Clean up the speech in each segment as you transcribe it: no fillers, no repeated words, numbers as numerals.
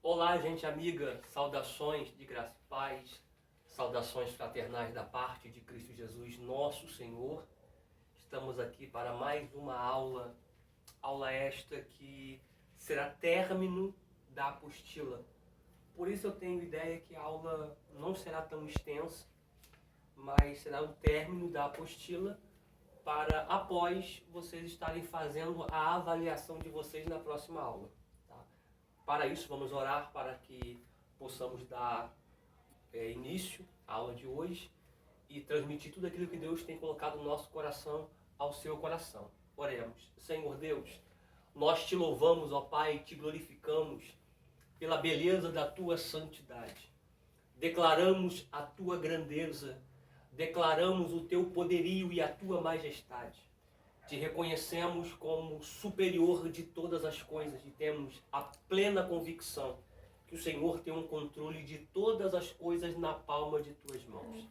Olá, gente amiga, saudações de graça e paz, saudações fraternais da parte de Cristo Jesus, nosso Senhor. Estamos aqui para mais uma aula esta que será término da apostila. Por isso eu tenho ideia que a aula não será tão extensa, mas será o término da apostila para após vocês estarem fazendo a avaliação de vocês na próxima aula. Para isso, vamos orar para que possamos dar início à aula de hoje e transmitir tudo aquilo que Deus tem colocado no nosso coração ao seu coração. Oremos. Senhor Deus, nós te louvamos, ó Pai, e te glorificamos pela beleza da tua santidade. Declaramos a tua grandeza, declaramos o teu poderio e a tua majestade. Te reconhecemos como superior de todas as coisas e temos a plena convicção que o Senhor tem um controle de todas as coisas na palma de tuas mãos.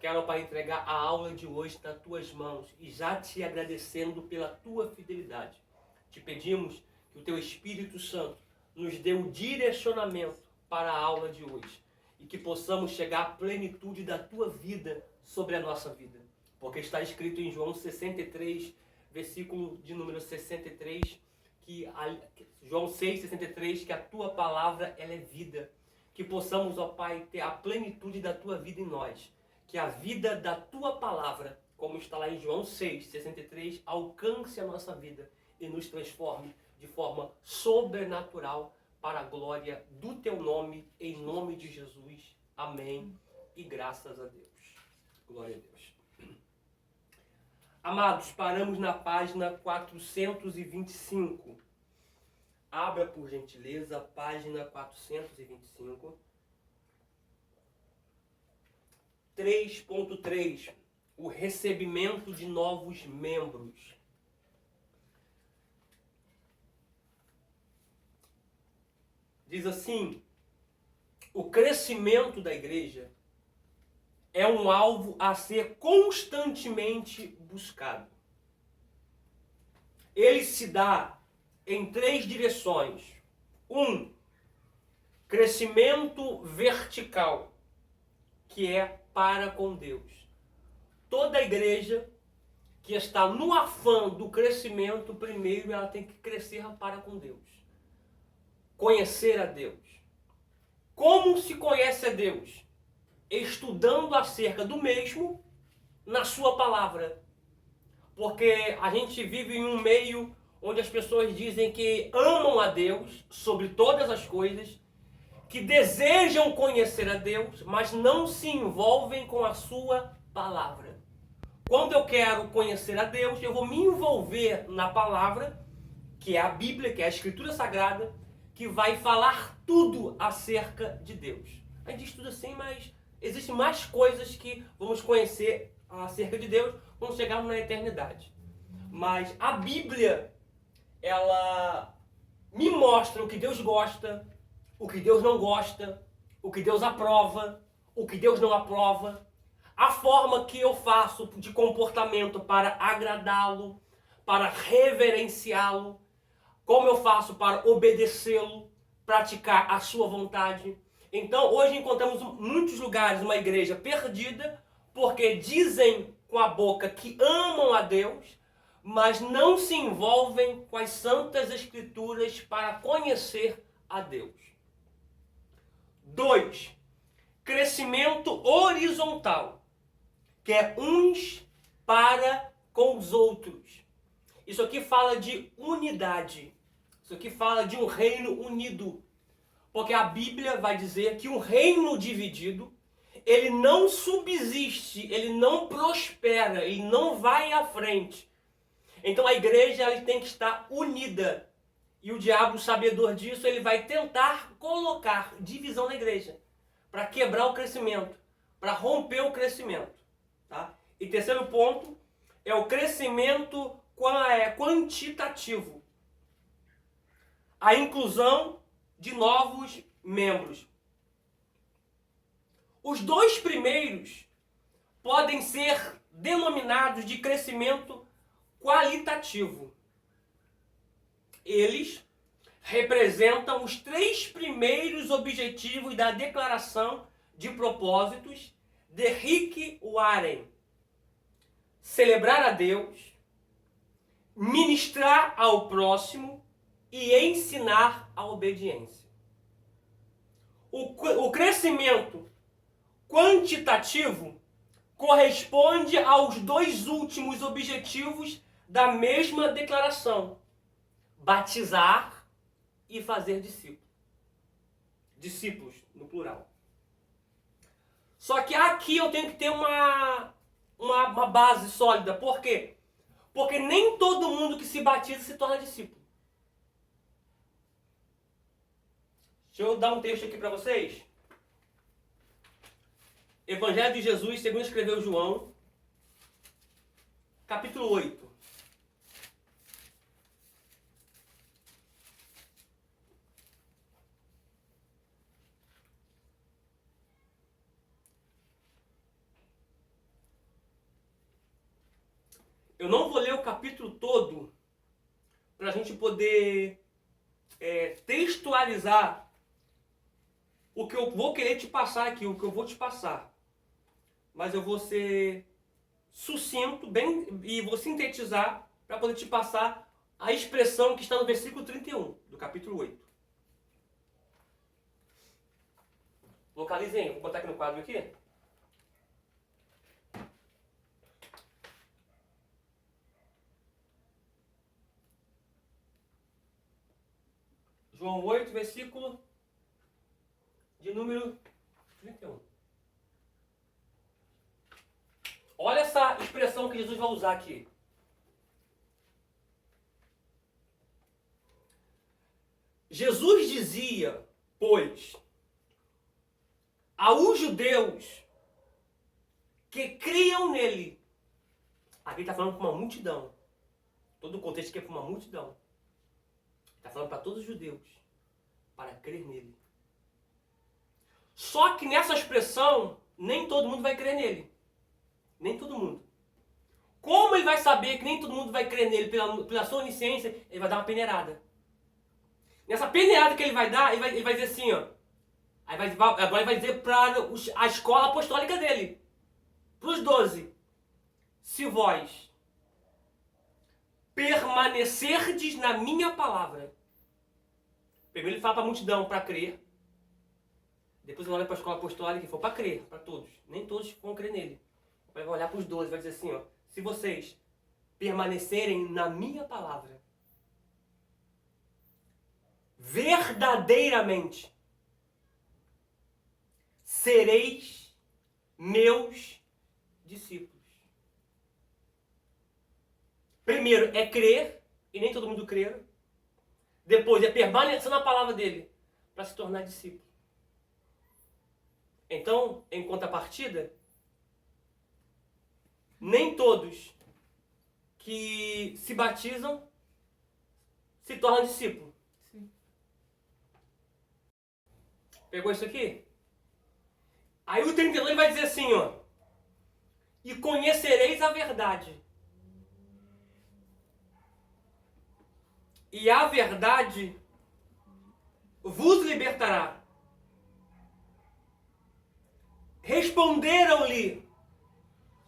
Quero, Pai, entregar a aula de hoje nas tuas mãos e já te agradecendo pela tua fidelidade. Te pedimos que o teu Espírito Santo nos dê o direcionamento para a aula de hoje e que possamos chegar à plenitude da tua vida sobre a nossa vida. Porque está escrito em João 63, versículo de número 63, João 6,63, que a tua palavra ela é vida. Que possamos, ó Pai, ter a plenitude da tua vida em nós. Que a vida da tua palavra, como está lá em João 6,63, alcance a nossa vida e nos transforme de forma sobrenatural para a glória do teu nome, em nome de Jesus. Amém. E graças a Deus. Glória a Deus. Amados, paramos na página 425. Abra, por gentileza, a página 425. 3.3. O recebimento de novos membros. Diz assim: o crescimento da igreja é um alvo a ser constantemente buscado. Ele se dá em 3 direções. 1, crescimento vertical, que é para com Deus. Toda igreja que está no afã do crescimento, primeiro ela tem que crescer para com Deus. Conhecer a Deus. Como se conhece a Deus? Estudando acerca do mesmo na sua palavra. Porque a gente vive em um meio onde as pessoas dizem que amam a Deus sobre todas as coisas, que desejam conhecer a Deus, mas não se envolvem com a sua palavra. Quando eu quero conhecer a Deus, eu vou me envolver na palavra, que é a Bíblia, que é a Escritura Sagrada, que vai falar tudo acerca de Deus. A gente estuda assim, mas existem mais coisas que vamos conhecer acerca de Deus quando chegarmos na eternidade. Mas a Bíblia, ela me mostra o que Deus gosta, o que Deus não gosta, o que Deus aprova, o que Deus não aprova, a forma que eu faço de comportamento para agradá-lo, para reverenciá-lo, como eu faço para obedecê-lo, praticar a sua vontade. Então, hoje encontramos em muitos lugares uma igreja perdida, porque dizem com a boca que amam a Deus, mas não se envolvem com as santas escrituras para conhecer a Deus. 2, crescimento horizontal, que é uns para com os outros. Isso aqui fala de unidade. Isso aqui fala de um reino unido. Porque a Bíblia vai dizer que um reino dividido, ele não subsiste, ele não prospera, ele não vai à frente. Então a igreja ela tem que estar unida. E o diabo, sabedor disso, ele vai tentar colocar divisão na igreja, para quebrar o crescimento, para romper o crescimento. Tá? E terceiro ponto é o crescimento quantitativo. A inclusão de novos membros. Os 2 primeiros podem ser denominados de crescimento qualitativo. Eles representam os 3 primeiros objetivos da declaração de propósitos de Rick Warren: celebrar a Deus, ministrar ao próximo e ensinar a obediência. O crescimento quantitativo corresponde aos 2 últimos objetivos da mesma declaração: batizar e fazer discípulos. Discípulos, no plural. Só que aqui eu tenho que ter uma base sólida. Por quê? Porque nem todo mundo que se batiza se torna discípulo. Deixa eu dar um texto aqui para vocês. Evangelho de Jesus, segundo escreveu João, capítulo 8. Eu não vou ler o capítulo todo para a gente poder textualizar o que eu vou querer te passar aqui, o que eu vou te passar. Mas eu vou ser sucinto e vou sintetizar para poder te passar a expressão que está no versículo 31 do capítulo 8. Localizem, vou botar aqui no quadro aqui. João 8, versículo de número 31. Olha essa expressão que Jesus vai usar aqui. Jesus dizia, pois, aos judeus que criam nele. Aqui está falando para uma multidão. Todo o contexto aqui é para uma multidão. Está falando para todos os judeus, para crer nele. Só que nessa expressão, nem todo mundo vai crer nele. Nem todo mundo. Como ele vai saber que nem todo mundo vai crer nele pela sua onisciência? Ele vai dar uma peneirada. Nessa peneirada que ele vai dar, ele vai dizer assim, ó. Agora ele vai dizer para a escola apostólica dele. Para os 12. Se vós permanecerdes na minha palavra. Primeiro ele fala para a multidão para crer. Depois ele olha para a escola apostólica e fala para crer, para todos. Nem todos vão crer nele. Ele vai olhar para os 12 e vai dizer assim, ó. Se vocês permanecerem na minha palavra, verdadeiramente, sereis meus discípulos. Primeiro é crer, e nem todo mundo crê. Depois é permanecer na palavra dele, para se tornar discípulo. Então, em contrapartida, nem todos que se batizam se tornam discípulos. Sim. Pegou isso aqui? Aí o 32 ele vai dizer assim, ó. E conhecereis a verdade. E a verdade vos libertará. Responderam-lhe: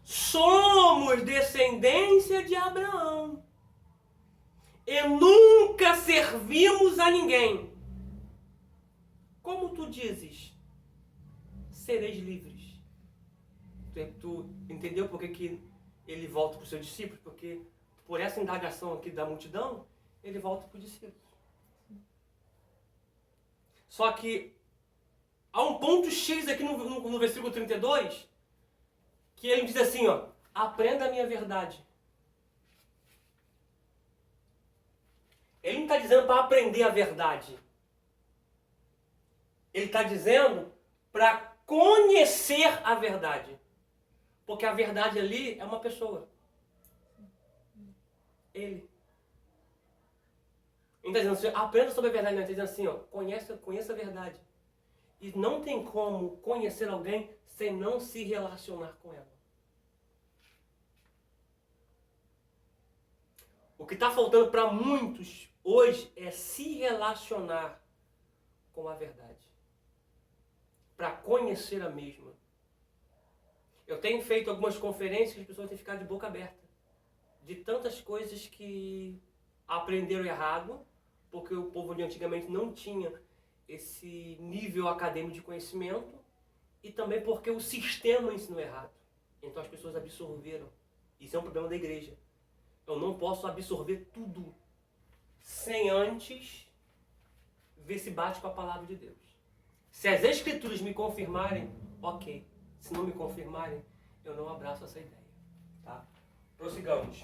somos descendência de Abraão e nunca servimos a ninguém. Como tu dizes, sereis livres. Tu entendeu por que ele volta para os seus discípulos? Porque por essa indagação aqui da multidão, ele volta para os discípulos. Só que há um ponto X aqui no versículo 32, que ele diz assim, ó, aprenda a minha verdade. Ele não está dizendo para aprender a verdade. Ele está dizendo para conhecer a verdade. Porque a verdade ali é uma pessoa. Ele. Ele está dizendo assim, aprenda sobre a verdade. Ele está dizendo assim, ó, conheça a verdade. E não tem como conhecer alguém sem não se relacionar com ela. O que está faltando para muitos hoje é se relacionar com a verdade, para conhecer a mesma. Eu tenho feito algumas conferências que as pessoas têm ficado de boca aberta, de tantas coisas que aprenderam errado, porque o povo de antigamente não tinha esse nível acadêmico de conhecimento, e também porque o sistema ensinou errado. Então as pessoas absorveram. Isso é um problema da igreja. Eu não posso absorver tudo sem antes ver se bate com a palavra de Deus. Se as escrituras me confirmarem, ok. Se não me confirmarem, eu não abraço essa ideia. Tá? Prossigamos.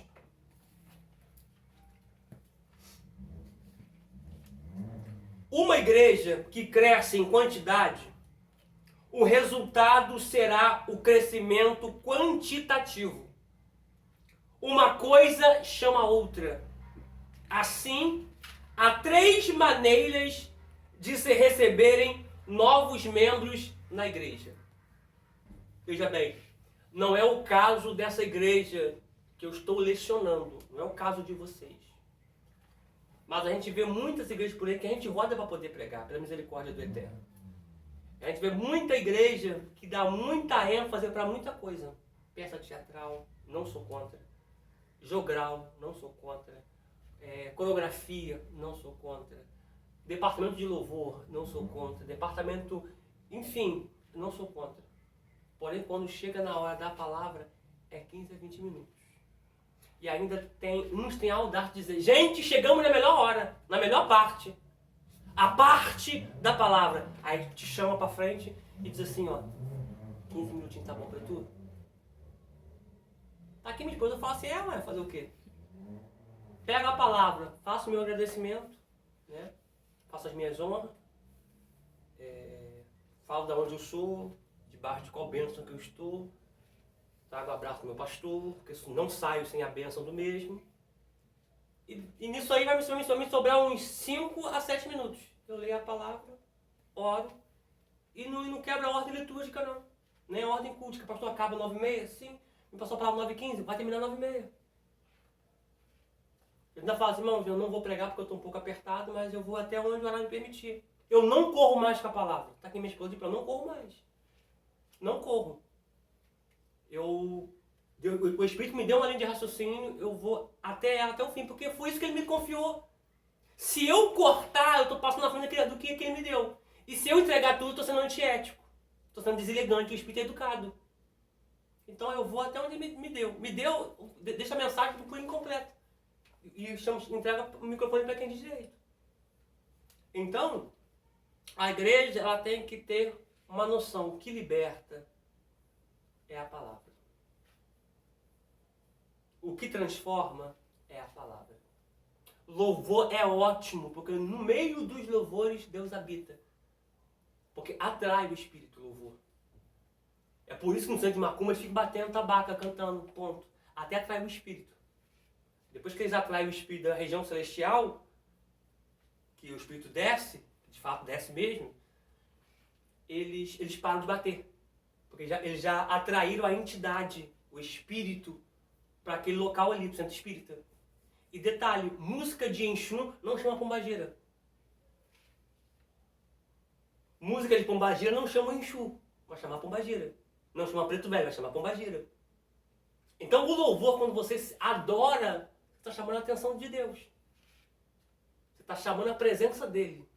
Uma igreja que cresce em quantidade, o resultado será o crescimento quantitativo. Uma coisa chama a outra. Assim, há 3 maneiras de se receberem novos membros na igreja. Veja bem, não é o caso dessa igreja que eu estou lecionando, não é o caso de vocês. Mas a gente vê muitas igrejas por aí que a gente roda para poder pregar, pela misericórdia do Eterno. A gente vê muita igreja que dá muita ênfase para muita coisa. Peça teatral, não sou contra. Jogral, não sou contra. Coreografia, não sou contra. Departamento de louvor, não sou contra. Departamento, enfim, não sou contra. Porém, quando chega na hora da palavra, é 15 a 20 minutos. E ainda uns têm a audácia de dizer, gente, chegamos na melhor hora, na melhor parte. A parte da palavra. Aí te chama pra frente e diz assim, ó, 15 minutinhos tá bom pra tu? Aqui minha esposa fala assim, vai fazer o quê? Pega a palavra, faço o meu agradecimento, né? Faço as minhas honras, falo de onde eu sou, debaixo de qual bênção que eu estou, trago o abraço do meu pastor, porque não saio sem a bênção do mesmo. E nisso aí vai me sobrar uns 5 a 7 minutos. Eu leio a palavra, oro, e não quebra a ordem litúrgica não. Nem a ordem cultica. O pastor acaba 9h30, sim, me passou a palavra 9h15, vai terminar 9h30. Ele ainda fala assim, irmãos, eu não vou pregar porque eu estou um pouco apertado, mas eu vou até onde o horário me permitir. Eu não corro mais com a palavra. Está aqui minha esposa e eu não corro mais. Não corro. O Espírito me deu uma linha de raciocínio, eu vou até ela, até o fim, porque foi isso que ele me confiou. Se eu cortar, eu estou passando na frente do que ele me deu. E se eu entregar tudo, eu estou sendo antiético. Estou sendo deselegante, o Espírito é educado. Então eu vou até onde ele me deu. Me deu, deixa a mensagem por incompleto. E entrega o microfone para quem diz direito. Então, a igreja ela tem que ter uma noção. O que liberta é a palavra. O que transforma é a palavra. Louvor é ótimo, porque no meio dos louvores Deus habita. Porque atrai o espírito, o louvor. É por isso que no centro de Macumba eles ficam batendo tabaca, cantando, ponto. Até atrai o espírito. Depois que eles atraem o espírito da região celestial, que o espírito desce, de fato desce mesmo, eles param de bater. Porque eles já atraíram a entidade, o espírito, para aquele local ali, pro centro espírita. E detalhe, música de Exu não chama pombageira. Música de pombageira não chama Exu, vai chamar pombageira. Não chama preto velho, vai chamar pombageira. Então o louvor, quando você adora, você está chamando a atenção de Deus. Você está chamando a presença dele.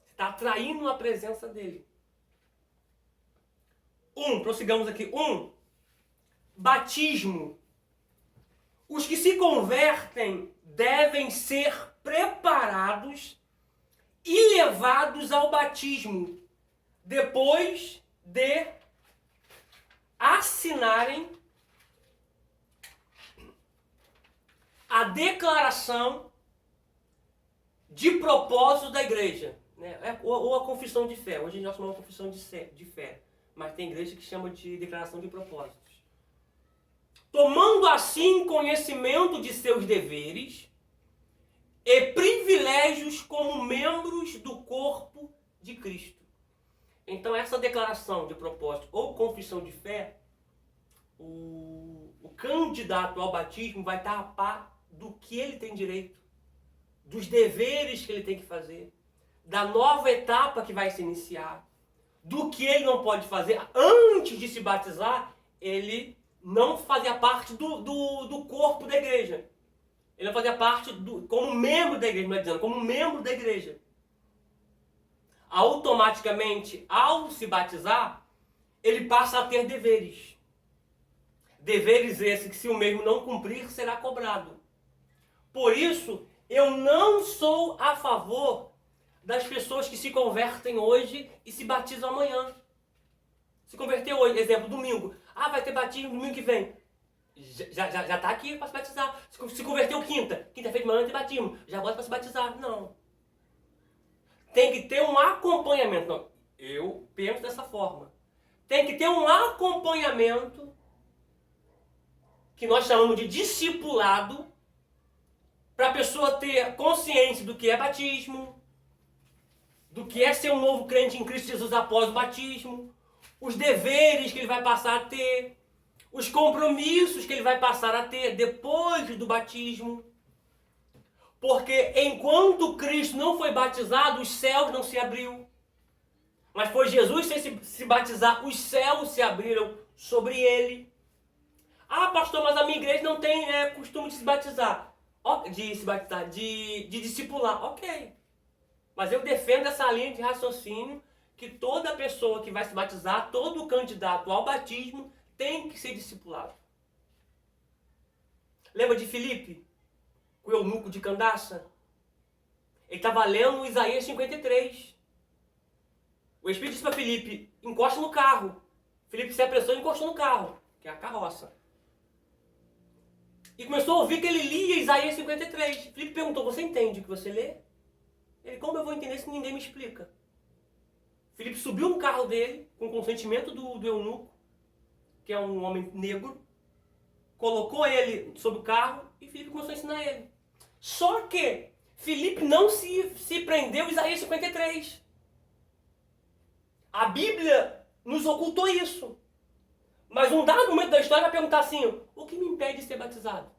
Você está atraindo a presença dele. Prossigamos aqui. Batismo. Os que se convertem devem ser preparados e levados ao batismo, depois de assinarem a declaração de propósito da igreja, né? Ou a confissão de fé. Hoje nós chamamos de confissão de fé, mas tem igreja que chama de declaração de propósitos. Tomando assim conhecimento de seus deveres e privilégios como membros do corpo de Cristo. Então essa declaração de propósito ou confissão de fé, o candidato ao batismo vai estar a par do que ele tem direito, dos deveres que ele tem que fazer, da nova etapa que vai se iniciar, do que ele não pode fazer. Antes de se batizar, ele não fazia parte do corpo da igreja. Ele não fazia parte como membro da igreja, não é dizendo, como membro da igreja. Automaticamente, ao se batizar, ele passa a ter deveres. Deveres esses que, se o mesmo não cumprir, será cobrado. Por isso, eu não sou a favor das pessoas que se convertem hoje e se batizam amanhã. Se converteu hoje, exemplo, domingo. Ah, vai ter batismo domingo que vem. Já está aqui para se batizar. Se converteu quinta-feira de manhã tem batismo. Já bota para se batizar. Não. Tem que ter um acompanhamento. Não, eu penso dessa forma. Tem que ter um acompanhamento que nós chamamos de discipulado, para a pessoa ter consciência do que é batismo, do que é ser um novo crente em Cristo Jesus após o batismo, os deveres que ele vai passar a ter, os compromissos que ele vai passar a ter depois do batismo. Porque enquanto Cristo não foi batizado, os céus não se abriu. Mas foi Jesus se batizar, os céus se abriram sobre ele. Ah, pastor, mas a minha igreja não tem costume de se batizar. De discipular. Ok. Mas eu defendo essa linha de raciocínio que toda pessoa que vai se batizar, todo candidato ao batismo, tem que ser discipulado. Lembra de Filipe? O eunuco de Candaça? Ele estava lendo Isaías 53. O Espírito disse para Filipe, encosta no carro. Filipe se apressou e encostou no carro, que é a carroça. E começou a ouvir que ele lia Isaías 53. Filipe perguntou, você entende o que você lê? Ele, como eu vou entender se ninguém me explica? Filipe subiu no carro dele, com o consentimento do eunuco, que é um homem negro, colocou ele sobre o carro e Filipe começou a ensinar ele. Só que Filipe não se prendeu a Isaías 53. A Bíblia nos ocultou isso. Mas um dado momento da história vai perguntar assim, o que me impede de ser batizado?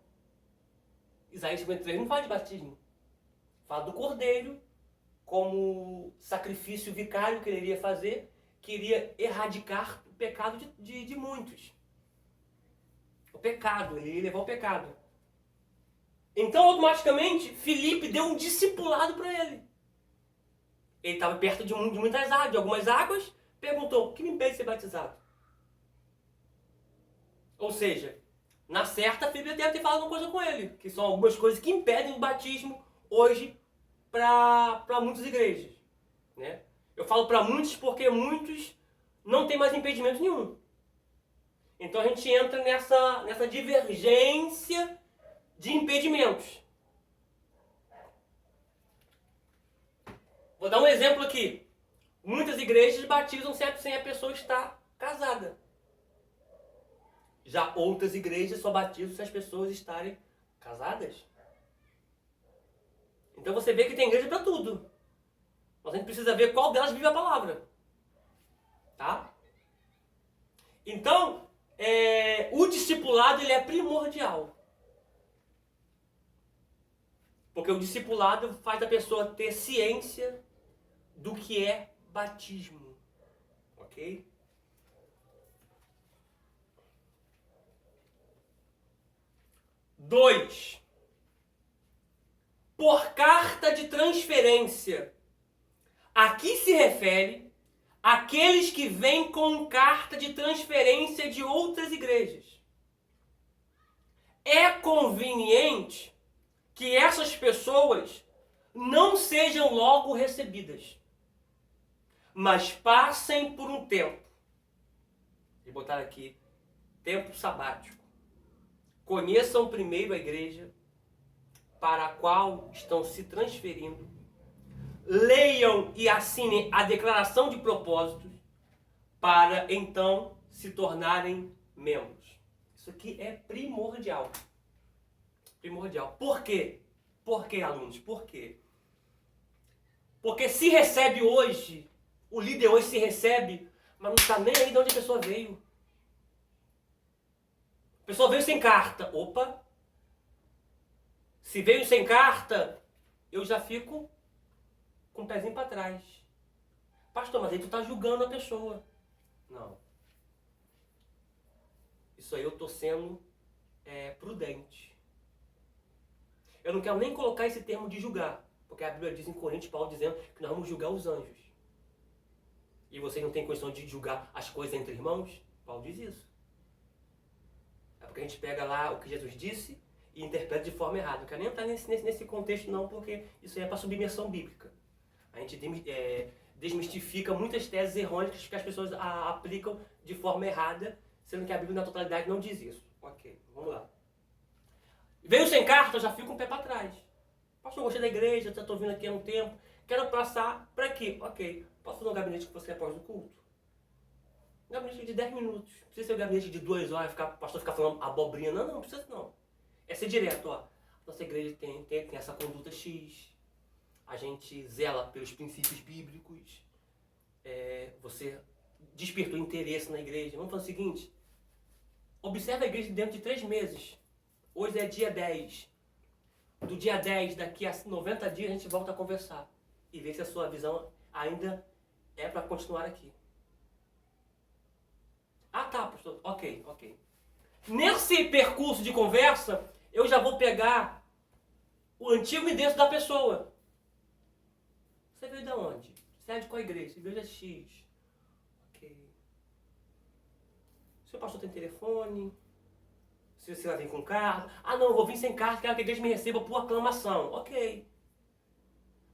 Isaías 53 não fala de batismo. Fala do cordeiro como sacrifício vicário que ele iria fazer, que iria erradicar o pecado de muitos. O pecado, ele ia levar o pecado. Então, automaticamente, Filipe deu um discipulado para ele. Ele estava perto de muitas águas, de algumas águas, perguntou, o que me impede de ser batizado? Ou seja, na certa, Filipe deve ter falado uma coisa com ele, que são algumas coisas que impedem o batismo hoje para muitas igrejas. Né? Eu falo para muitos porque muitos não têm mais impedimento nenhum. Então a gente entra nessa divergência de impedimentos. Vou dar um exemplo aqui. Muitas igrejas batizam sem a pessoa estar casada. Já outras igrejas só batizam se as pessoas estarem casadas. Então você vê que tem igreja para tudo. Mas a gente precisa ver qual delas vive a palavra. Tá? Então, o discipulado ele é primordial. Porque o discipulado faz a pessoa ter ciência do que é batismo. Ok? Dois. Por carta de transferência. Aqui se refere àqueles que vêm com carta de transferência de outras igrejas. É conveniente que essas pessoas não sejam logo recebidas, mas passem por um tempo. Vou botar aqui, tempo sabático. Conheçam primeiro a igreja para a qual estão se transferindo. Leiam e assinem a declaração de propósitos para então se tornarem membros. Isso aqui é primordial. Primordial. Por quê? Por quê, alunos? Por quê? Porque se recebe hoje, o líder hoje se recebe, mas não está nem aí de onde a pessoa veio. A pessoa veio sem carta. Opa! Se veio sem carta, eu já fico com o pezinho para trás. Pastor, mas aí tu está julgando a pessoa. Não. Isso aí eu estou sendo prudente. Eu não quero nem colocar esse termo de julgar, porque a Bíblia diz em Coríntios, Paulo dizendo que nós vamos julgar os anjos. E vocês não têm questão de julgar as coisas entre irmãos? Paulo diz isso. É porque a gente pega lá o que Jesus disse e interpreta de forma errada. Não quero nem entrar nesse contexto não, porque isso aí é para submersão bíblica. A gente desmistifica muitas teses errôneas que as pessoas aplicam de forma errada, sendo que a Bíblia na totalidade não diz isso. Ok, vamos lá. Veio sem carta, eu já fico um pé para trás. Pastor, eu gostei da igreja, já estou vindo aqui há um tempo. Quero passar para quê? Ok, posso fazer um gabinete com você após o culto? Um gabinete de 10 minutos. Não precisa ser um gabinete de 2 horas, o pastor ficar falando abobrinha. Não, não precisa não. É ser direto, ó. Nossa igreja tem essa conduta X. A gente zela pelos princípios bíblicos. Você despertou interesse na igreja. Vamos fazer o seguinte. Observe a igreja dentro de 3 meses. Hoje é dia 10. Do dia 10, daqui a 90 dias, a gente volta a conversar. E ver se a sua visão ainda é para continuar aqui. Ah, tá, pastor. Ok. Nesse percurso de conversa, eu já vou pegar o antigo endereço da pessoa. Você veio de onde? Você é de qual igreja? Igreja X. Ok. O seu pastor tem telefone? Se você vai vir com carro. Ah, não, eu vou vir sem carro, quero que a igreja me receba por aclamação. Ok.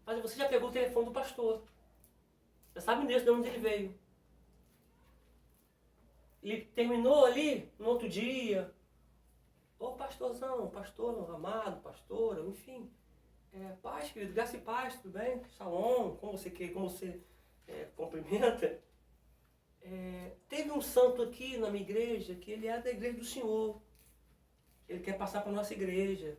Mas você já pegou o telefone do pastor. Já sabe o endereço de onde ele veio. Ele terminou ali no outro dia. Ô pastorzão, pastor amado, pastora, enfim. Paz, querido, graça e paz, tudo bem? Shalom, como você cumprimenta. Teve um santo aqui na minha igreja que ele é da igreja do Senhor. Ele quer passar para a nossa igreja.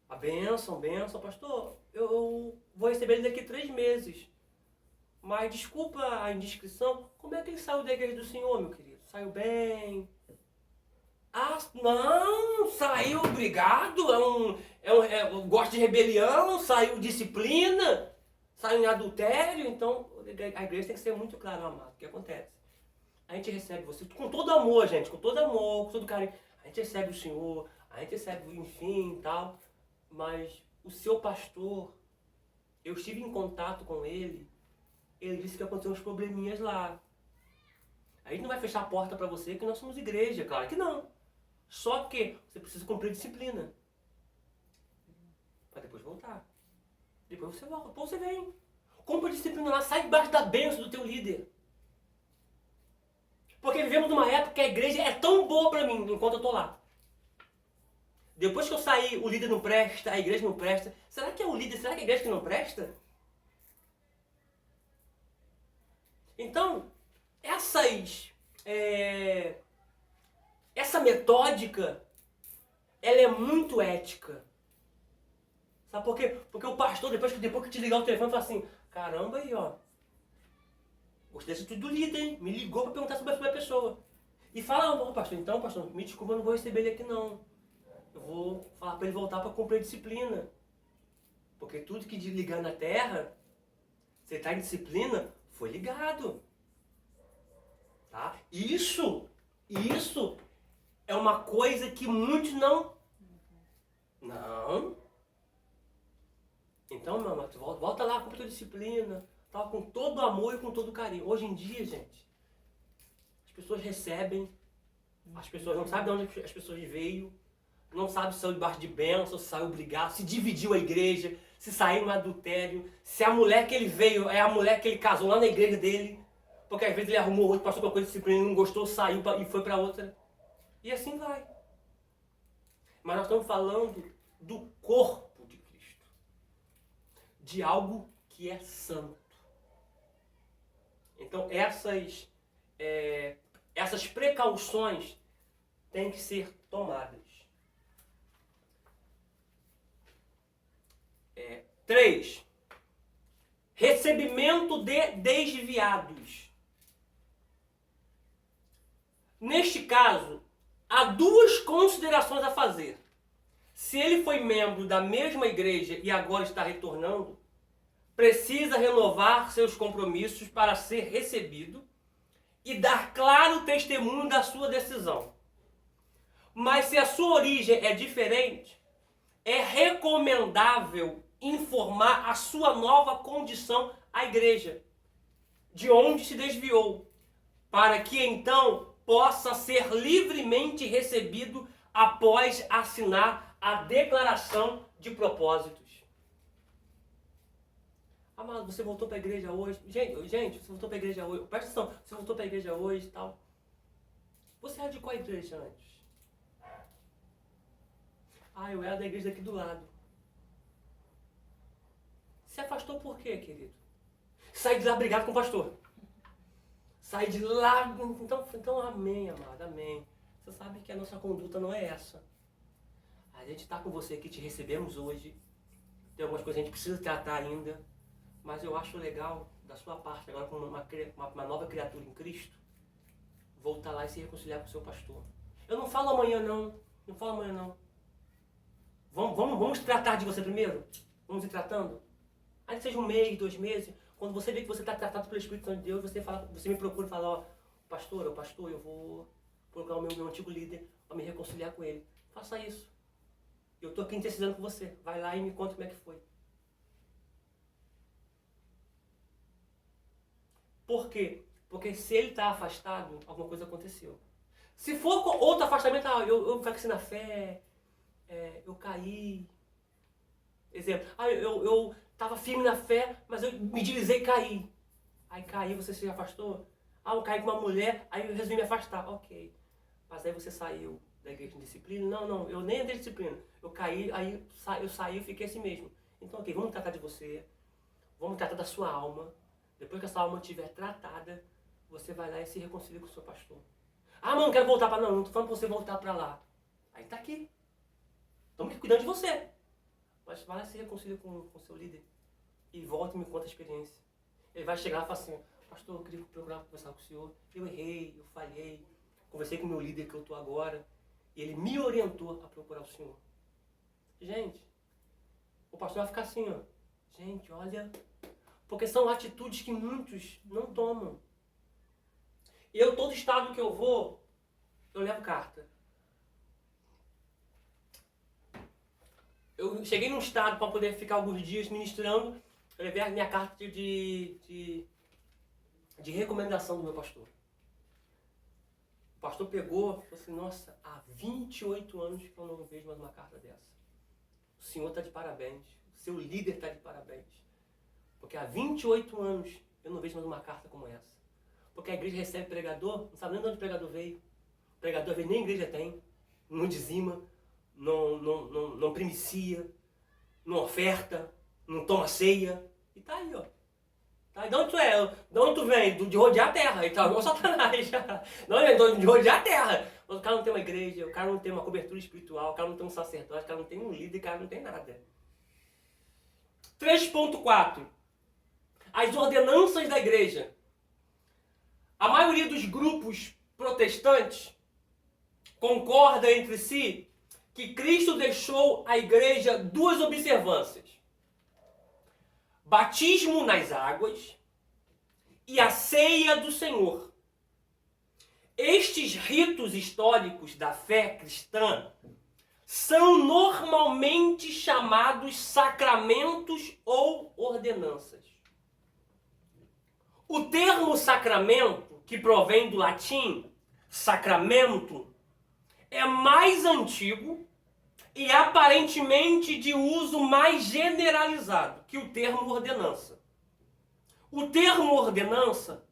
A bênção, pastor. Eu vou receber ele daqui 3 meses. Mas desculpa a indiscrição. Como é que ele saiu da igreja do Senhor, meu querido? Saiu bem? Ah, não, saiu obrigado. Gosta de rebelião, saiu disciplina, saiu em adultério. Então, a igreja tem que ser muito clara, amado. O que acontece? A gente recebe você com todo amor, gente, com todo amor, com todo carinho. A gente recebe o Senhor, a gente recebe, enfim, tal. Mas o seu pastor, eu estive em contato com ele disse que aconteceu uns probleminhas lá. A gente não vai fechar a porta para você que nós somos igreja, claro que não. Só que você precisa cumprir disciplina. Para depois voltar. Depois você volta, depois você vem. Cumpre a disciplina lá, sai debaixo da bênção do teu líder. Porque vivemos numa época que a igreja é tão boa para mim enquanto eu estou lá. Depois que eu sair, o líder não presta, a igreja não presta. Será que é o líder? Será que é a igreja que não presta? Então, essa metódica, ela é muito ética. Sabe por quê? Porque o pastor, depois que te ligar o telefone, fala assim, caramba aí, ó. Gostei desse tudo do líder, hein? Me ligou para perguntar sobre a pessoa. E fala, não, pastor, então, pastor, me desculpa, eu não vou receber ele aqui não. Eu vou falar para ele voltar para cumprir a disciplina. Porque tudo que de ligar na terra, você está em disciplina, foi ligado. Tá? Isso é uma coisa que muitos não. Então, meu amor, volta lá com toda disciplina, tá? Com todo amor e com todo carinho. Hoje em dia, gente, as pessoas recebem, as pessoas não sabem de onde as pessoas veio, não sabem se saiu debaixo de bênção, se saiu brigado, se dividiu a igreja, se saiu no adultério, se a mulher que ele veio é a mulher que ele casou lá na igreja dele, porque às vezes ele arrumou outro, passou por uma coisa de disciplina, não gostou, saiu e foi para outra. E assim vai. Mas nós estamos falando do corpo de Cristo. De algo que é santo. Então essas precauções têm que ser tomadas. 3. Recebimento de desviados. Neste caso, há 2 considerações a fazer. Se ele foi membro da mesma igreja e agora está retornando, precisa renovar seus compromissos para ser recebido e dar claro testemunho da sua decisão. Mas se a sua origem é diferente, é recomendável informar a sua nova condição à igreja, de onde se desviou, para que então possa ser livremente recebido após assinar a declaração de propósitos. Amado, você voltou para a igreja hoje. Gente, você voltou para a igreja hoje. Presta atenção, você voltou para a igreja hoje e tal. Você era de qual igreja antes? Eu era da igreja daqui do lado. Se afastou por quê, querido? Sai de lá brigado com o pastor. Sai de lá. Então amém, amado, amém. Você sabe que a nossa conduta não é essa. A gente está com você aqui, te recebemos hoje. Tem algumas coisas que a gente precisa tratar ainda. Mas eu acho legal, da sua parte, agora como uma nova criatura em Cristo, voltar lá e se reconciliar com o seu pastor. Eu não falo amanhã não. Não falo amanhã não. Vamos tratar de você primeiro? Vamos ir tratando? Aí seja 1 mês, 2 meses. Quando você vê que você está tratado pelo Espírito Santo de Deus, você me procura e fala, pastor, eu vou procurar o meu antigo líder para me reconciliar com ele. Faça isso. Eu estou aqui intercedendo com você. Vai lá e me conta como é que foi. Por quê? Porque se ele está afastado, alguma coisa aconteceu. Se for outro afastamento, eu fraquei na fé, eu caí. Exemplo, eu estava firme na fé, mas eu me deslizei e caí. Aí caí, você se afastou. Eu caí com uma mulher, aí eu resolvi me afastar. Ok. Mas aí você saiu da igreja de disciplina? Não, eu nem entrei de disciplina. Eu caí, aí eu saí e fiquei assim mesmo. Então, ok, vamos tratar de você. Vamos tratar da sua alma. Depois que essa alma estiver tratada, você vai lá e se reconcilia com o seu pastor. Não quero voltar para... Não estou falando para você voltar para lá. Aí está aqui. Estamos aqui cuidando de você. Mas vai lá e se reconcilia com o seu líder. E volta e me conta a experiência. Ele vai chegar e falar assim, pastor, eu queria procurar conversar com o senhor. Eu errei, eu falhei. Conversei com o meu líder que eu estou agora. E ele me orientou a procurar o senhor. Gente, o pastor vai ficar assim, ó. Gente, olha... Porque são atitudes que muitos não tomam. Todo estado que eu vou, eu levo carta. Eu cheguei num estado para poder ficar alguns dias ministrando, eu levei a minha carta de recomendação do meu pastor. O pastor pegou e falou assim, nossa, há 28 anos que eu não vejo mais uma carta dessa. O senhor está de parabéns, o seu líder está de parabéns. Porque há 28 anos eu não vejo mais uma carta como essa. Porque a igreja recebe pregador, não sabe nem de onde o pregador veio. O pregador às vezes nem a igreja tem, não dizima, não primicia, não oferta, não toma ceia. E tá aí, ó. Tá aí. De onde tu é? De onde tu vem? De rodear a terra. E tá igual Satanás. Não, de rodear a terra. Mas o cara não tem uma igreja, o cara não tem uma cobertura espiritual, o cara não tem um sacerdote, o cara não tem um líder, o cara não tem nada. 3.4. As ordenanças da igreja. A maioria dos grupos protestantes concorda entre si que Cristo deixou à igreja 2 observâncias. Batismo nas águas e a ceia do Senhor. Estes ritos históricos da fé cristã são normalmente chamados sacramentos ou ordenanças. O termo sacramento, que provém do latim sacramento, é mais antigo e aparentemente de uso mais generalizado que o termo ordenança. O termo ordenança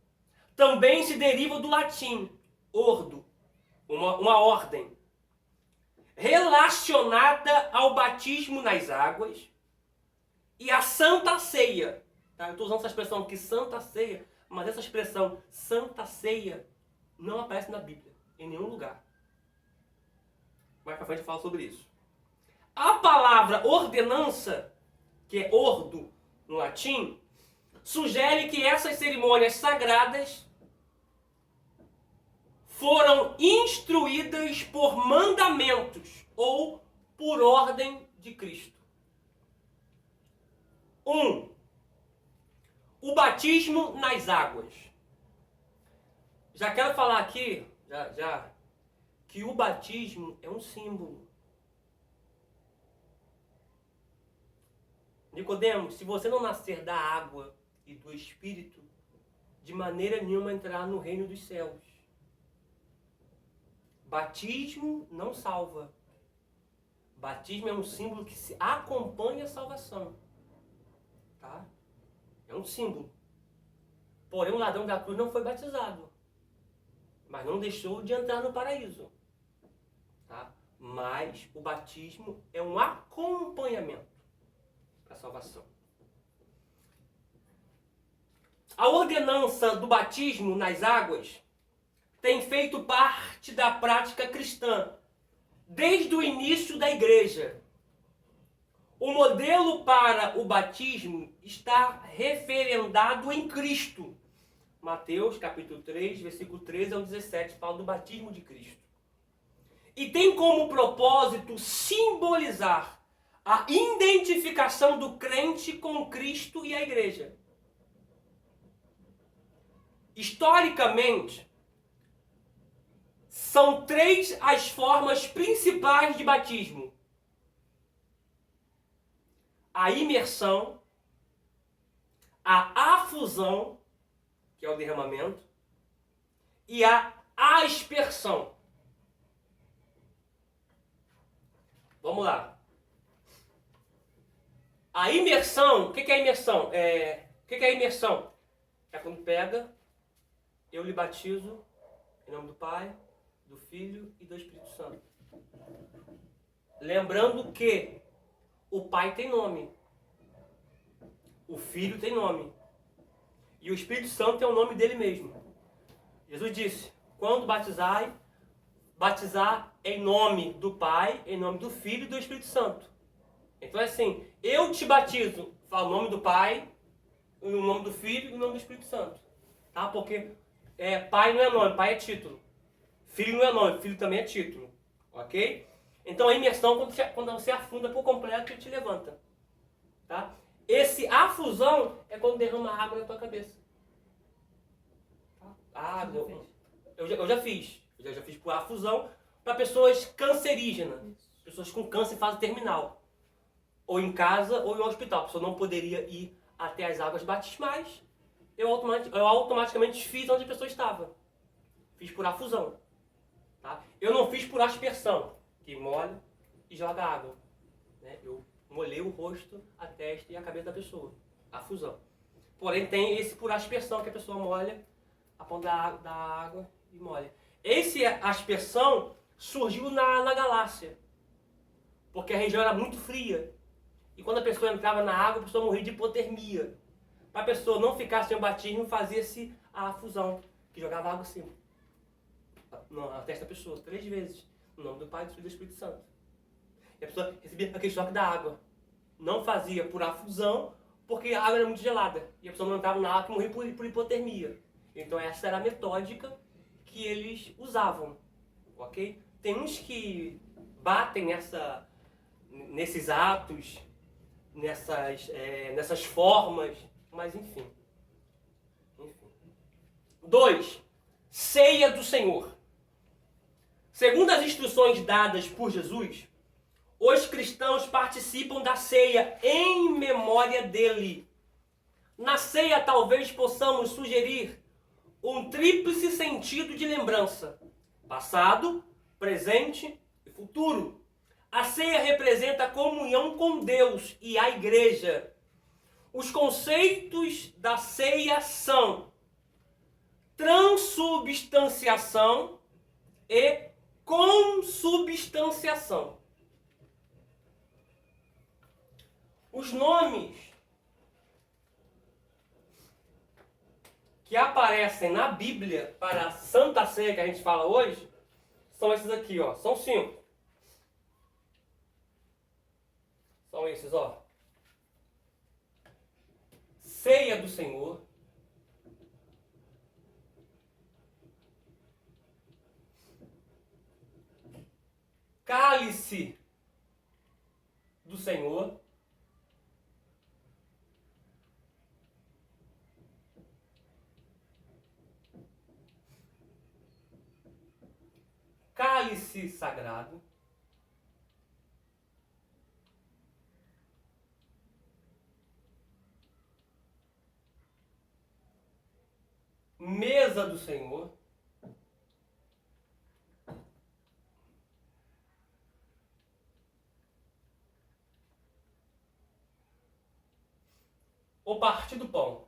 também se deriva do latim ordo, uma ordem, relacionada ao batismo nas águas e à Santa Ceia. Tá? Eu estou usando essa expressão aqui, Santa Ceia, mas essa expressão Santa Ceia não aparece na Bíblia, em nenhum lugar. Mais pra frente eu falo sobre isso. A palavra ordenança, que é ordo no latim, sugere que essas cerimônias sagradas foram instruídas por mandamentos ou por ordem de Cristo. 1. O batismo nas águas. Já quero falar aqui, que o batismo é um símbolo. Nicodemos, se você não nascer da água e do Espírito, de maneira nenhuma entrará no reino dos céus. Batismo não salva. Batismo é um símbolo que se acompanha a salvação. Tá? É um símbolo. Porém, o ladrão da cruz não foi batizado, mas não deixou de entrar no paraíso. Tá? Mas o batismo é um acompanhamento para a salvação. A ordenança do batismo nas águas tem feito parte da prática cristã desde o início da igreja. O modelo para o batismo está referendado em Cristo. Mateus capítulo 3, versículo 13 ao 17, fala do batismo de Cristo. E tem como propósito simbolizar a identificação do crente com Cristo e a igreja. Historicamente, são 3 as formas principais de batismo: a imersão, a afusão, que é o derramamento, e a aspersão. Vamos lá. A imersão, o que é a imersão? O que é a imersão? É quando pega, eu lhe batizo em nome do Pai, do Filho e do Espírito Santo. Lembrando que o Pai tem nome, o Filho tem nome e o Espírito Santo é o nome dele mesmo. Jesus disse, quando batizar em nome do Pai, em nome do Filho e do Espírito Santo. Então é assim, eu te batizo, falo o nome do Pai, o nome do Filho e o nome do Espírito Santo. Tá? Porque Pai não é nome, Pai é título. Filho não é nome, Filho também é título. Ok? Então a imersão, quando você afunda por completo e te levanta. Tá? Esse afusão é quando derrama água na tua cabeça. Tá? Água. Eu já fiz. Eu já fiz por afusão para pessoas cancerígenas. Pessoas com câncer em fase terminal. Ou em casa ou em um hospital. A pessoa não poderia ir até as águas batismais. Eu automaticamente fiz onde a pessoa estava. Fiz por afusão. Tá? Eu não fiz por aspersão, que molha e joga água. Né? Eu molhei o rosto, a testa e a cabeça da pessoa. Afusão. Porém tem esse por aspersão, que a pessoa molha a ponta da água e molha. Esse aspersão surgiu na galáxia. Porque a região era muito fria. E quando a pessoa entrava na água, a pessoa morria de hipotermia. Para a pessoa não ficar sem o batismo, fazia-se a afusão, que jogava água assim, na testa da pessoa, 3 vezes, no nome do Pai, do Filho e do Espírito Santo. E a pessoa recebia aquele choque da água. Não fazia por afusão, porque a água era muito gelada. E a pessoa não entrava na água, que morria por hipotermia. Então essa era a metódica que eles usavam. Ok? Tem uns que batem nesses atos, nessas formas, mas enfim. 2. Ceia do Senhor. Segundo as instruções dadas por Jesus, os cristãos participam da ceia em memória dele. Na ceia talvez possamos sugerir um tríplice sentido de lembrança: passado, presente e futuro. A ceia representa a comunhão com Deus e a igreja. Os conceitos da ceia são transubstanciação e consubstanciação. Os nomes que aparecem na Bíblia para a Santa Ceia que a gente fala hoje são esses aqui, ó. São 5. São esses, ó. Ceia do Senhor, cálice do Senhor. Cálice sagrado. Mesa do Senhor. O partir do pão.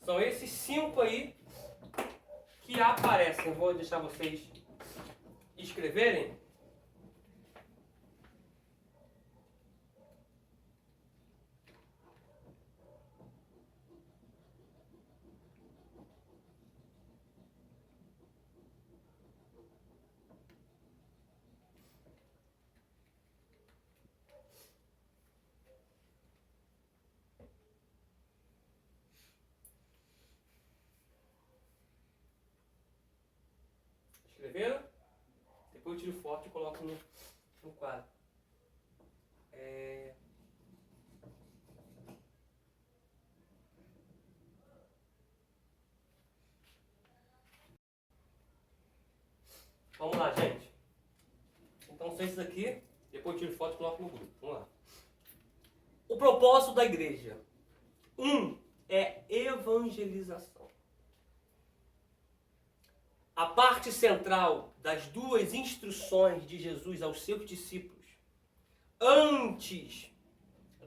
São esses 5 aí que aparecem. Vou deixar vocês escreverem. Escreveram? Depois eu tiro foto e coloco no quadro. Vamos lá, gente. Então são esses aqui. Depois eu tiro foto e coloco no grupo. Vamos lá. O propósito da igreja. 1 é evangelização. A parte central das 2 instruções de Jesus aos seus discípulos, antes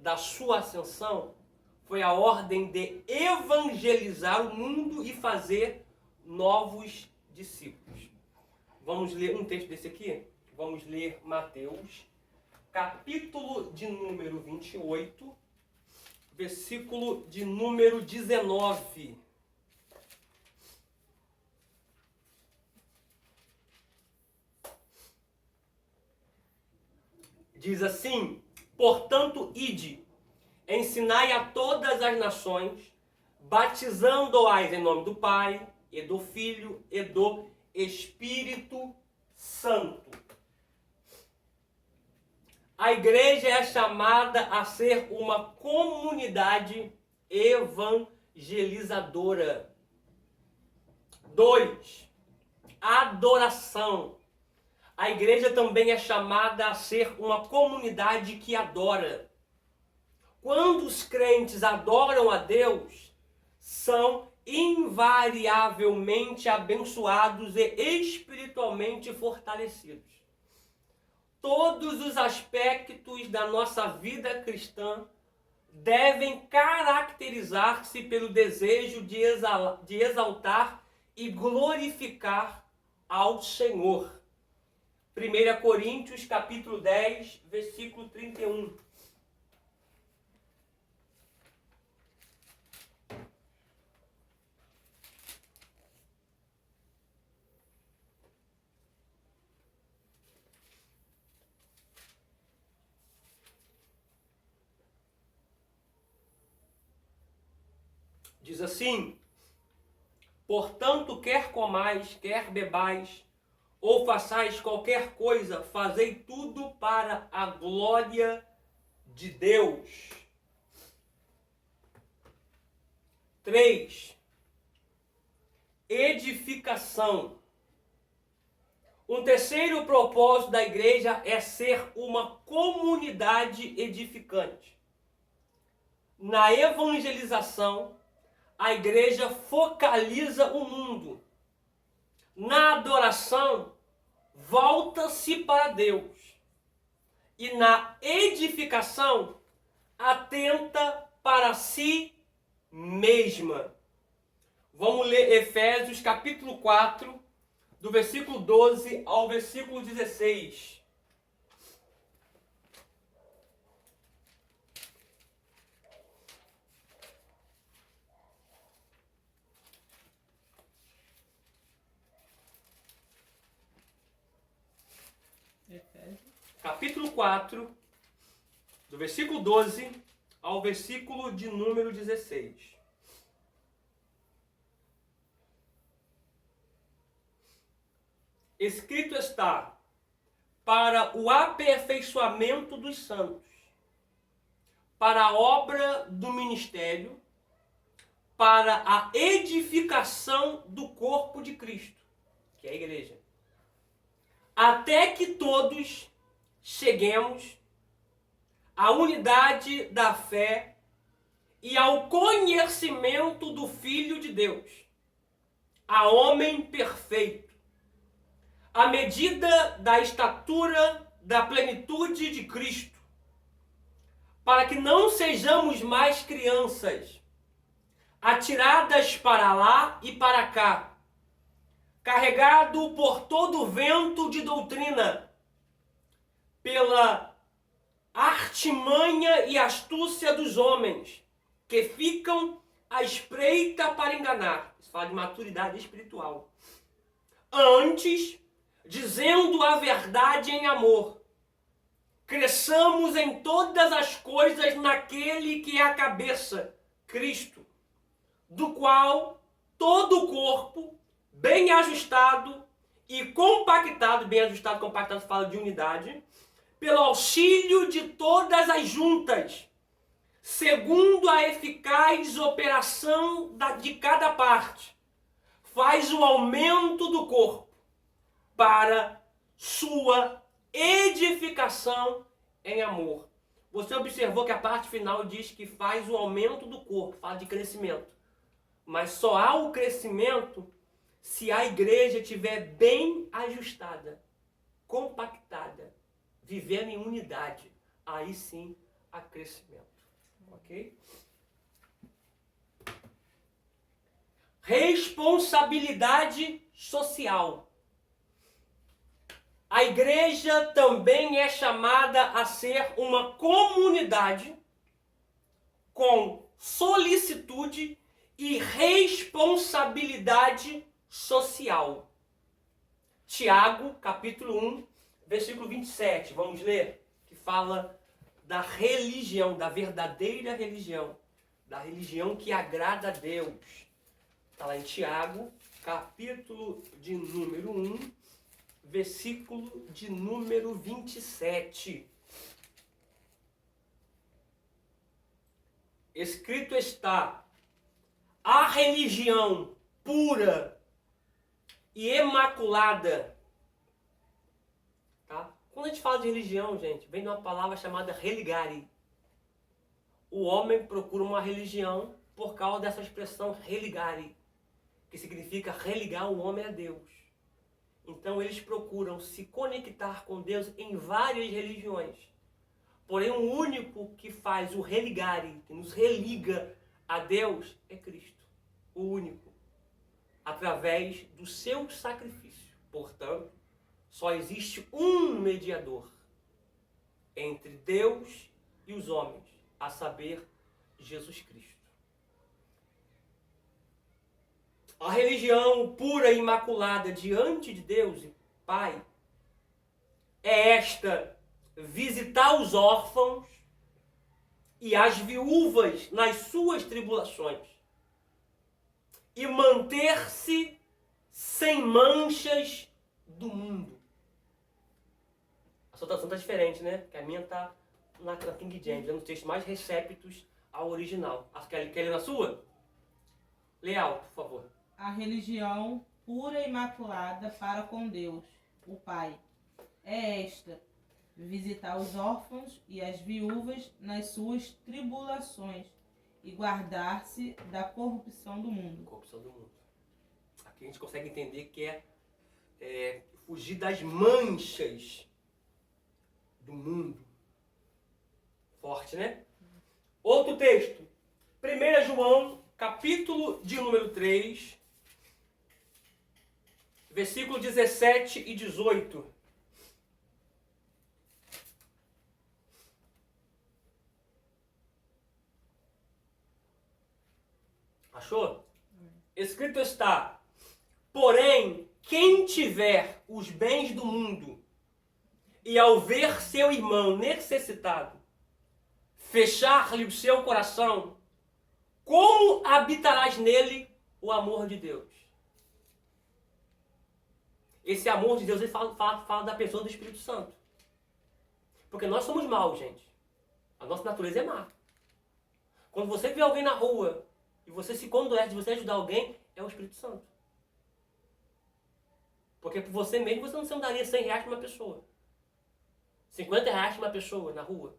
da sua ascensão, foi a ordem de evangelizar o mundo e fazer novos discípulos. Vamos ler um texto desse aqui? Vamos ler Mateus, capítulo de número 28, versículo de número 19. Diz assim: portanto, ide, ensinai a todas as nações, batizando-as em nome do Pai, e do Filho, e do Espírito Santo. A igreja é chamada a ser uma comunidade evangelizadora. 2. Adoração. A igreja também é chamada a ser uma comunidade que adora. Quando os crentes adoram a Deus, são invariavelmente abençoados e espiritualmente fortalecidos. Todos os aspectos da nossa vida cristã devem caracterizar-se pelo desejo de exaltar e glorificar ao Senhor. 1 Coríntios, capítulo 10, versículo 31. Diz assim: portanto, quer comais, quer bebais, ou façais qualquer coisa, fazei tudo para a glória de Deus. 3. Edificação. Um terceiro propósito da igreja é ser uma comunidade edificante. Na evangelização, a igreja focaliza o mundo. Na adoração, volta-se para Deus. E na edificação, atenta para si mesma. Vamos ler Efésios capítulo 4, do versículo 12 ao versículo 16. Capítulo 4, do versículo 12 ao versículo de número 16. escrito está, para o aperfeiçoamento dos santos, para a obra do ministério, para a edificação do corpo de Cristo, que é a igreja, até que todos cheguemos à unidade da fé e ao conhecimento do Filho de Deus, a homem perfeito, à medida da estatura da plenitude de Cristo, para que não sejamos mais crianças, atiradas para lá e para cá, carregado por todo o vento de doutrina, pela artimanha e astúcia dos homens, que ficam à espreita para enganar. Isso fala de maturidade espiritual. Antes, dizendo a verdade em amor, cresçamos em todas as coisas naquele que é a cabeça, Cristo, do qual todo o corpo, bem ajustado e compactado, bem ajustado, compactado, fala de unidade, pelo auxílio de todas as juntas, segundo a eficaz operação de cada parte, faz o aumento do corpo para sua edificação em amor. Você observou que a parte final diz que faz o aumento do corpo, fala de crescimento. Mas só há o crescimento se a igreja estiver bem ajustada, compactada, vivendo em unidade. Aí sim há crescimento. Ok? Responsabilidade social. A igreja também é chamada a ser uma comunidade com solicitude e responsabilidade social. Tiago, capítulo 1, versículo 27. Vamos ler? Que fala da religião, da verdadeira religião. Da religião que agrada a Deus. Está lá em Tiago, capítulo de número 1, versículo de número 27. Escrito está: a religião pura e imaculada. Tá? Quando a gente fala de religião, gente, vem de uma palavra chamada religare. O homem procura uma religião por causa dessa expressão religare, que significa religar o homem a Deus. Então eles procuram se conectar com Deus em várias religiões. Porém, o único que faz o religare, que nos religa a Deus, é Cristo. O único. Através do seu sacrifício. Portanto, só existe um mediador entre Deus e os homens, a saber, Jesus Cristo. A religião pura e imaculada diante de Deus e Pai é esta: visitar os órfãos e as viúvas nas suas tribulações e manter-se sem manchas do mundo. A sua tradução está diferente, né? Porque a minha está na King James, é um dos textos mais receptos ao original. Quer ler na sua? Lê alto, por favor. A religião pura e imaculada para com Deus, o Pai, é esta: visitar os órfãos e as viúvas nas suas tribulações e guardar-se da corrupção do mundo. Corrupção do mundo. Aqui a gente consegue entender que é fugir das manchas do mundo. Forte, né? Outro texto. 1 João, capítulo de número 3, versículo 17 e 18. Achou? Escrito está: porém, quem tiver os bens do mundo e ao ver seu irmão necessitado, fechar-lhe o seu coração, como habitarás nele o amor de Deus? Esse amor de Deus, ele fala da pessoa do Espírito Santo. Porque nós somos maus, gente. A nossa natureza é má. Quando você vê alguém na rua e você se condolece de você ajudar alguém, é o Espírito Santo. Porque por você mesmo você não daria 100 reais para uma pessoa. 50 reais para uma pessoa na rua.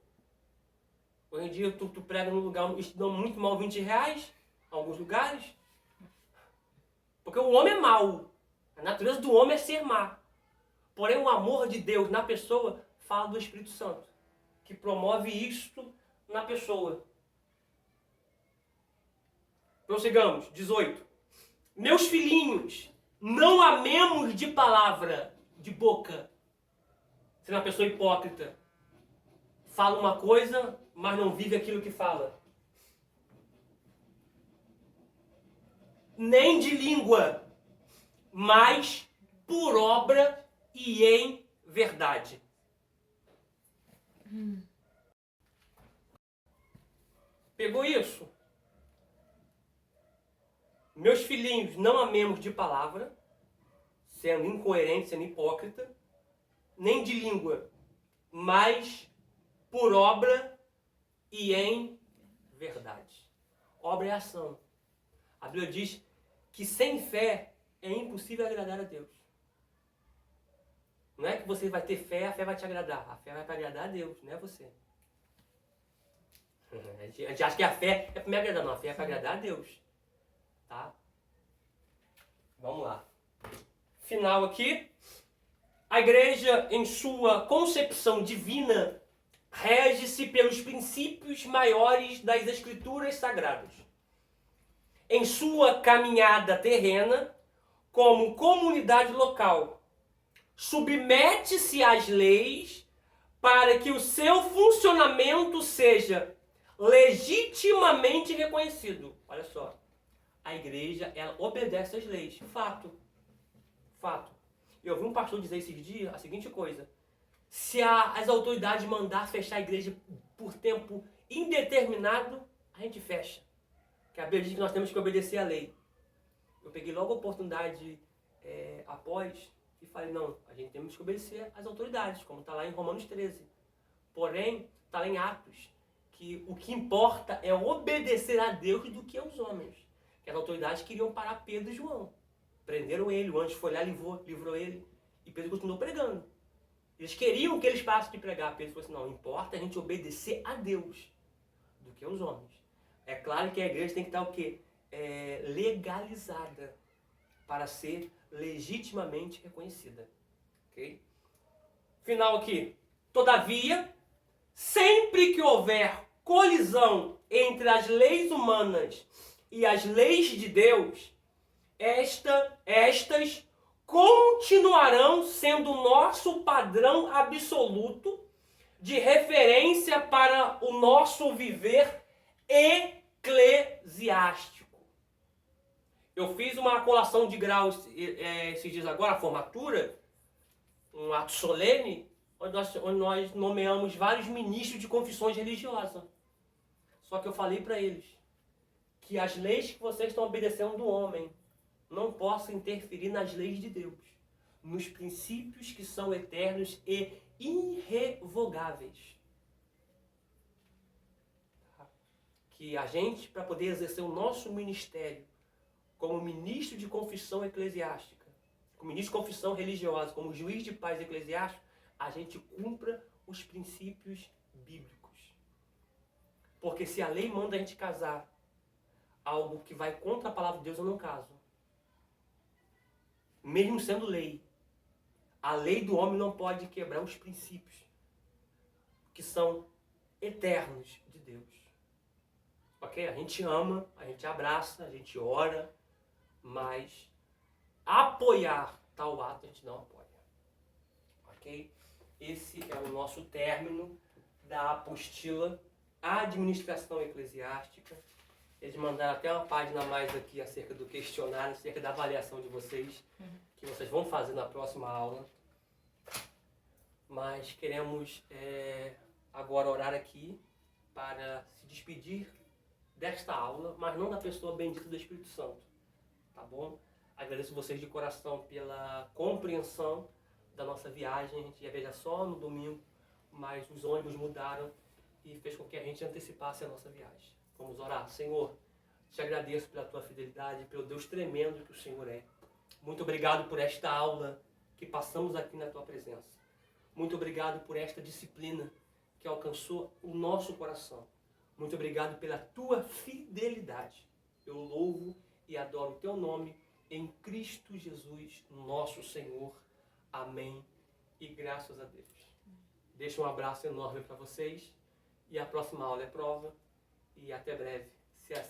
Hoje em dia tu prega num lugar, eles te dão muito mal 20 reais, em alguns lugares. Porque o homem é mau. A natureza do homem é ser má. Porém o amor de Deus na pessoa fala do Espírito Santo, que promove isto na pessoa. Prossigamos, 18. Meus filhinhos, não amemos de palavra, de boca. Ser uma pessoa hipócrita. Fala uma coisa, mas não vive aquilo que fala. Nem de língua, mas por obra e em verdade. Pegou isso? Meus filhinhos, não amemos de palavra, sendo incoerente, sendo hipócrita, nem de língua, mas por obra e em verdade. Obra é ação. A Bíblia diz que sem fé é impossível agradar a Deus. Não é que você vai ter fé, a fé vai te agradar. A fé vai te agradar a Deus, não é você. A gente acha que a fé é para me agradar. Não, a fé é para agradar a Deus. Tá? Vamos lá. Final aqui. A igreja, em sua concepção divina, rege-se pelos princípios maiores das Escrituras Sagradas. Em sua caminhada terrena, como comunidade local, submete-se às leis para que o seu funcionamento seja legitimamente reconhecido. Olha só, a igreja, ela obedece às leis. Fato. Eu vi um pastor dizer esses dias a seguinte coisa: se as autoridades mandar fechar a igreja por tempo indeterminado, a gente fecha. Que a Bíblia diz que nós temos que obedecer à lei. Eu peguei logo a oportunidade após e falei, não, a gente temos que obedecer às autoridades, como está lá em Romanos 13. Porém, está lá em Atos, que o que importa é obedecer a Deus do que aos homens. Que as autoridades queriam parar Pedro e João. Prenderam ele, o anjo foi lá, livrou ele. E Pedro continuou pregando. Eles queriam que eles parassem de pregar. Pedro falou assim, não, importa a gente obedecer a Deus do que aos homens. É claro que a igreja tem que estar o quê? Legalizada para ser legitimamente reconhecida. Ok? Final aqui. Todavia, sempre que houver colisão entre as leis humanas e as leis de Deus, estas continuarão sendo o nosso padrão absoluto de referência para o nosso viver eclesiástico. Eu fiz uma colação de graus esses dias agora, a formatura, um ato solene, onde nós nomeamos vários ministros de confissões religiosas. Só que eu falei para eles que as leis que vocês estão obedecendo do homem não possam interferir nas leis de Deus, nos princípios que são eternos e irrevogáveis. Que a gente, para poder exercer o nosso ministério como ministro de confissão eclesiástica, como ministro de confissão religiosa, como juiz de paz eclesiástico, a gente cumpra os princípios bíblicos. Porque se a lei manda a gente casar algo que vai contra a palavra de Deus, eu não caso. Mesmo sendo lei. A lei do homem não pode quebrar os princípios que são eternos de Deus. Ok? A gente ama, a gente abraça, a gente ora, mas apoiar tal ato a gente não apoia. Ok? Esse é o nosso término da apostila Administração Eclesiástica. Eles mandaram até uma página a mais aqui acerca do questionário, acerca da avaliação de vocês, que vocês vão fazer na próxima aula. Mas queremos agora orar aqui para se despedir desta aula, mas não da pessoa bendita do Espírito Santo. Tá bom? Agradeço vocês de coração pela compreensão da nossa viagem. A gente ia viajar só no domingo, mas os ônibus mudaram e fez com que a gente antecipasse a nossa viagem. Vamos orar. Senhor, te agradeço pela tua fidelidade, pelo Deus tremendo que o Senhor é. Muito obrigado por esta aula que passamos aqui na tua presença. Muito obrigado por esta disciplina que alcançou o nosso coração. Muito obrigado pela tua fidelidade. Eu louvo e adoro o teu nome em Cristo Jesus, nosso Senhor. Amém. E graças a Deus. Deixo um abraço enorme para vocês. E a próxima aula é prova. E até breve, se assim